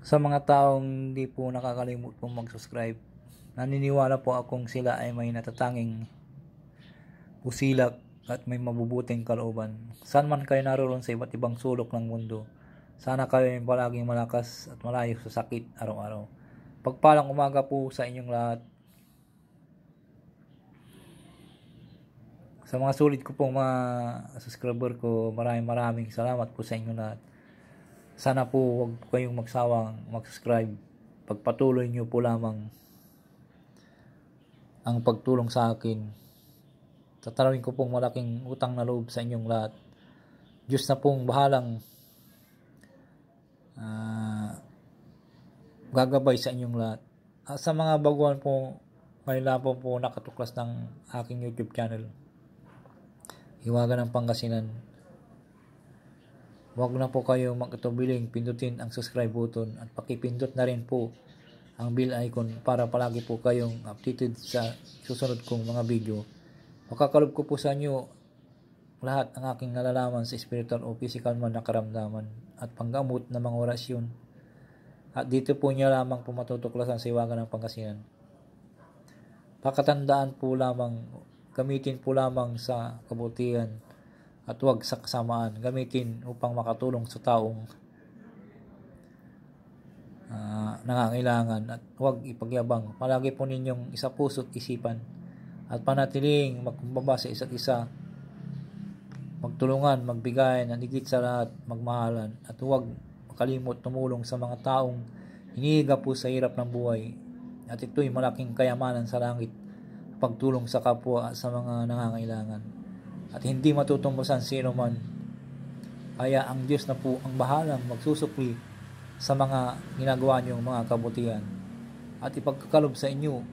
Sa mga taong hindi po nakakalimut pong mag-subscribe, naniniwala po akong sila ay may natatanging usilak at may mabubuting kalooban. Saan man kayo naroon sa iba't ibang sulok ng mundo, sana kayo ay palaging malakas at malayo sa sakit araw-araw. Pagpalang umaga po sa inyong lahat. Sa mga sulit ko pong mga subscriber ko, maraming salamat po sa inyong lahat. Sana po huwag kayong magsawang mag-subscribe. Pagpatuloy nyo po lamang ang pagtulong sa akin. Tatanawin ko pong malaking utang na loob sa inyong lahat. Diyos na pong bahalang gagabay sa inyong lahat. At sa mga baguhan po, ngayon lang po nakatuklas ng aking YouTube channel, Hiwaga ng Pangasinan. Huwag na po kayo magkatubiling pindutin ang subscribe button at pakipindot na rin po ang bell icon para palagi po kayong updated sa susunod kong mga video. Makakalob ko po sa inyo lahat ang aking nalalaman sa spiritual o physical man na karamdaman at panggamot ng mga orasyon. At dito po niya lamang po matutuklasan sa Hiwaga ng Pangasinan. Pakatandaan po lamang, gamitin po lamang sa kabutihan at huwag sa kasamaan. Gamitin upang makatulong sa taong nangangailangan at huwag ipagyabang. Palagi po ninyong isa puso't isipan at panatiling magkumbaba sa isa't isa. Magtulungan, magbigay, nanigit sa lahat, magmahalan at huwag makalimot tumulong sa mga taong hinihiga po sa hirap ng buhay. At ito'y malaking kayamanan sa langit, pagtulong sa kapwa at sa mga nangangailangan. At hindi matutumbasan sino man. Kaya ang Diyos na po ang bahalang magsusukli sa mga ginagawa niyong mga kabutihan. At ipagkakalob sa inyo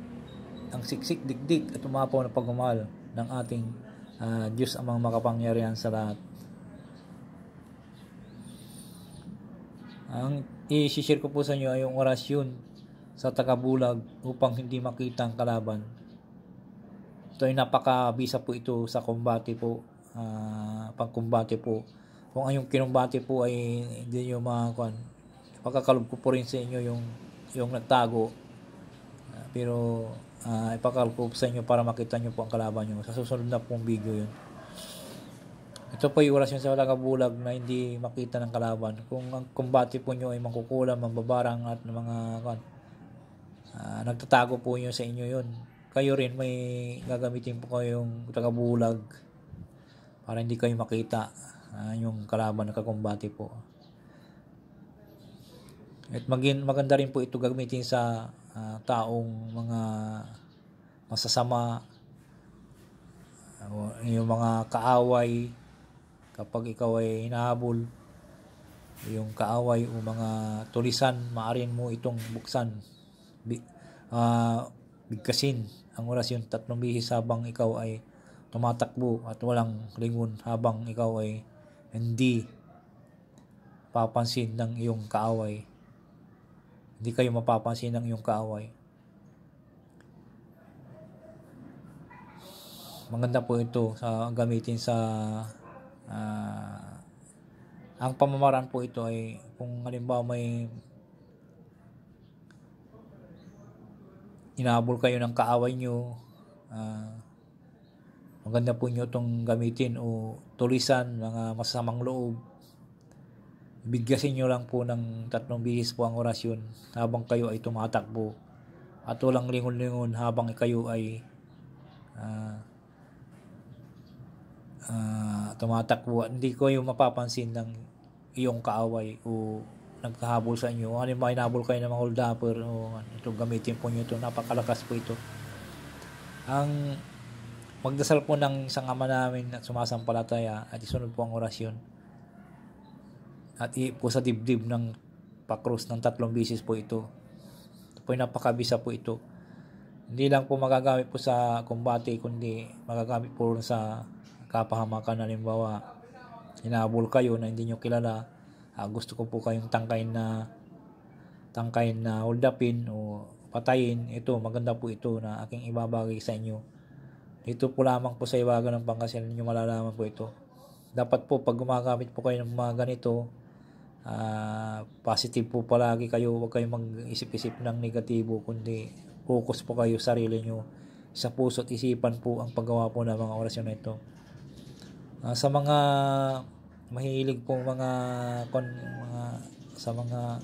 ang siksik dikdik at umapaw na pagmamahal ng ating Diyos amang makapangyarihan sa lahat. Ang i-share ko po sa inyo ay yung orasyon sa tagabulag upang hindi makita ang kalaban. Ito ay napakabisa po ito sa kumbate po, pangkumbate po. Kung ang yung kinumbate po ay hindi nyo makakuan, ipakakalob ko po rin sa inyo yung nagtago. Pero ipakakalob ko sa inyo para makita nyo po ang kalaban nyo. Sa susunod na pong video yun. Ito po yung orasyon sa tagabulag na hindi makita ng kalaban. Kung ang kumbate po nyo ay mangkukulam, mambabarang at mga nagtatago po nyo sa inyo yun, kayo rin may gagamitin po kayong tagabulag para hindi kayo makita yung kalaban na kakumbati po. At maganda rin po ito gamitin sa taong mga masasama, yung mga kaaway. Kapag ikaw ay hinahabol, yung kaaway o mga tulisan, maaari mo itong buksan, bigkasin ang orasyon 3 bihis habang ikaw ay tumatakbo at walang lingon, habang ikaw ay hindi papansin ng iyong kaaway. Hindi kayo mapapansin ng iyong kaaway. Maganda po ito sa gamitin sa ang pamamaraan po ito ay kung halimbawa may inahabol kayo ng kaaway nyo, maganda po nyo itong gamitin o tulisan, mga masamang loob. Bigyasin nyo lang po ng 3 bihis po ang orasyon habang kayo ay tumatakbo at walang lingon-lingon habang kayo ay tumatakbo at hindi kayo mapapansin ng iyong kaaway o nagkahabol sa inyo. Halimbawa, hinabol kayo ng mga hold-upper o ito, gamitin po nyo ito. Napakalakas po ito. Ang magdasal po ng isang ama namin at sumasampalataya at isunod po ang orasyon. At po sa dibdib ng pakros ng 3 beses po ito. Ito po yung napakabisa po ito. Hindi lang po magagamit po sa kumbate, kundi magagamit po sa kapahamakan. Halimbawa, hinahabol kayo na hindi nyo kilala, gusto ko po kayong tangkayin na hold upin o patayin. Ito, maganda po ito na aking ibabagay sa inyo. Dito po lamang po sa Hiwaga ng Pangasinan nyo malalaman po ito. Dapat po pag gumagamit po kayo ng mga ganito, positive po palagi kayo, huwag kayong mag-isip-isip ng negatibo, kundi focus po kayo sa sarili nyo, sa puso at isipan po ang paggawa po ng mga orasyon na ito. Sa mga mahilig po sa mga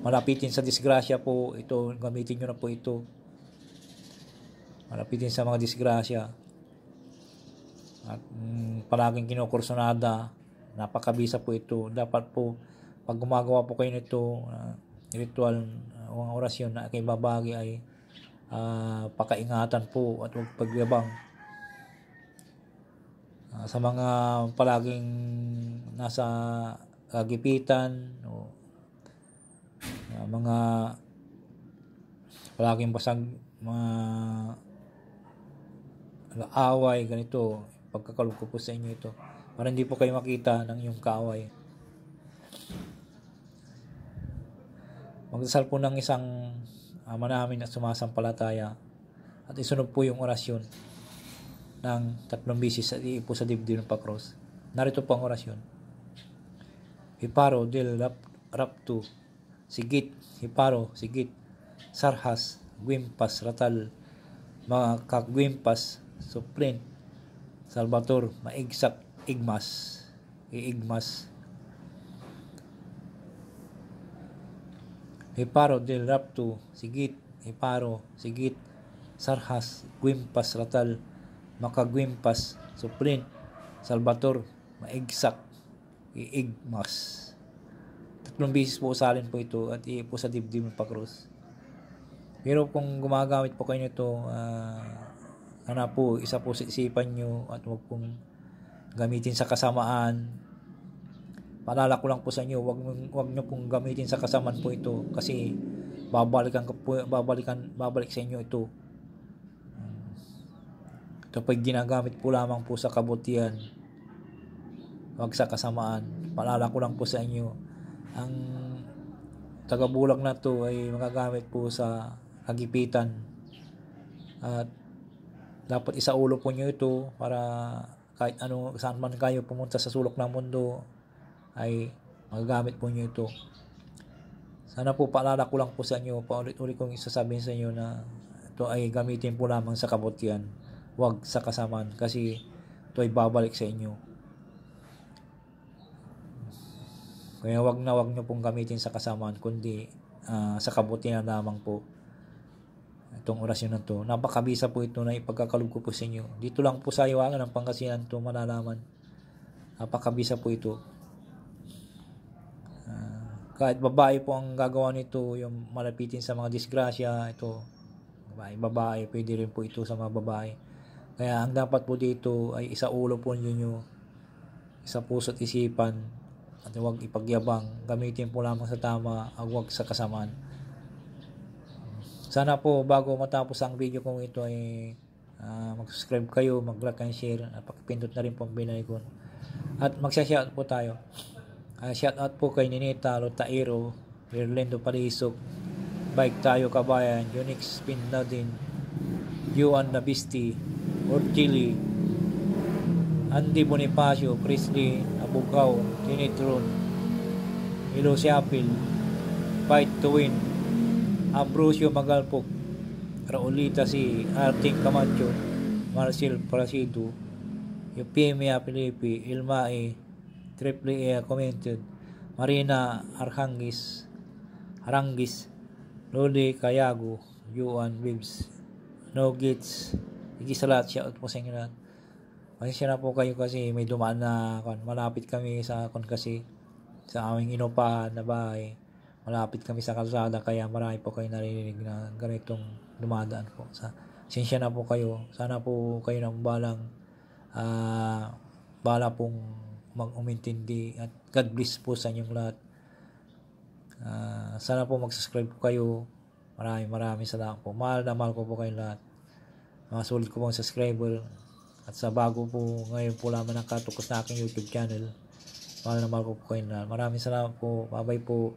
malapitin sa disgrasya po, ito gamitin nyo na po ito. Malapitin sa mga disgrasya at palaging kinukursonada, napakabisa po ito. Dapat po pag gumagawa po kayo nito ritual o orasyon na kay babagi ay pakaingatan po at huwag pagyabang. Sa mga palaging nasa kagipitan o mga palaging basag, mga away, ganito, pagkakalog ko po sa inyo ito para hindi po kayo makita ng iyong kaaway. Magdasal po ng isang Ama namin at sumasampalataya at isunod po yung orasyon ng 3 bisis at iipo sa dibdib ng pakros. Narito po ang orasyon. Hiparo del raptu, sigit, hiparo, sigit, sarhas, gwimpas, ratal, mga kagwimpas, suplin, salvator, maigsak, igmas, iigmas. Hiparo del raptu, sigit, hiparo, sigit, sarhas, gwimpas, ratal, makagwimpas, suplin, salvator, maigsak, iigmas. 3 bisis po usalin po ito at iipo sa dibdib ng pakros. Pero kung gumagamit po kayo nito, po, isa po sa isipan nyo at huwag pong gamitin sa kasamaan. Paalala ko lang po sa inyo, huwag nyo pong gamitin sa kasamaan po ito kasi babalik sa inyo ito. Ito po ginagamit po lamang po sa kabutihan, huwag sa kasamaan. Paalala ko lang po sa inyo, ang tagabulag na to ay magagamit po sa kagipitan at dapat isaulo po nyo ito para kahit saan man kayo pumunta sa sulok ng mundo ay magagamit po nyo ito. Sana po paalala ko lang po sa inyo, paulit-ulit kong isasabihin sa inyo na ito ay gamitin po lamang sa kabutihan, huwag sa kasamaan kasi ito ay babalik sa inyo. Kaya wag nyo pong gamitin sa kasamaan kundi sa kabutihan lamang po itong orasyon na to. Napakabisa po ito na ipagkakalog ko po sa inyo. Dito lang po sa Iwangan ng Pangasinan to malalaman. Napakabisa po ito. Kahit babae po ang gagawa nito, yung malapitin sa mga disgrasya, ito babae, pwede rin po ito sa mga babae. Kaya ang dapat po dito ay isaulo po ninyo, isa puso at isipan, at huwag ipagyabang, gamitin po lamang sa tama, huwag sa kasamaan. Sana po bago matapos ang video kong ito ay mag-subscribe kayo, mag-like and share, at pakipindot na rin po ang bell icon. At magsha-shout po tayo. Shout out po kay Ninita Lotairo, Orlando Palisok, Bike Tayo Kabayan, Unix Spindadin, Yuan Nabisti, Orchili, Andy Bonifacio, Presley Abugaw, Tinitron, Ilo Siapil, Fight to Win, Ambrosio Magalpok, Raulita si Arting Camacho, Marcel Parasido, Eupemia Felipe, Ilmae, Triple A commented, Marina Arhangis, Lodi Kayago, Yuan Bibs, No Gates, igisalat, shout po sa inyo lahat. Pasensya na po kayo kasi may dumaan na malapit kami sa kasi sa aming inupahan na bahay. Malapit kami sa kalsada kaya marami po kayo naririnig na ganitong dumadaan po. Pasensya na po kayo. Sana po kayo nang bala pong mag-umintindi at God bless po sa inyong lahat. Sana po mag-subscribe po kayo. Maraming salamat po. Mahal ko po kayong lahat. Mga sulit ko pong subscriber. At sa bago po, ngayon po lamang nakatukos na aking YouTube channel. Mahal ko po kayong lahat. Maraming salamat po. Bye-bye po.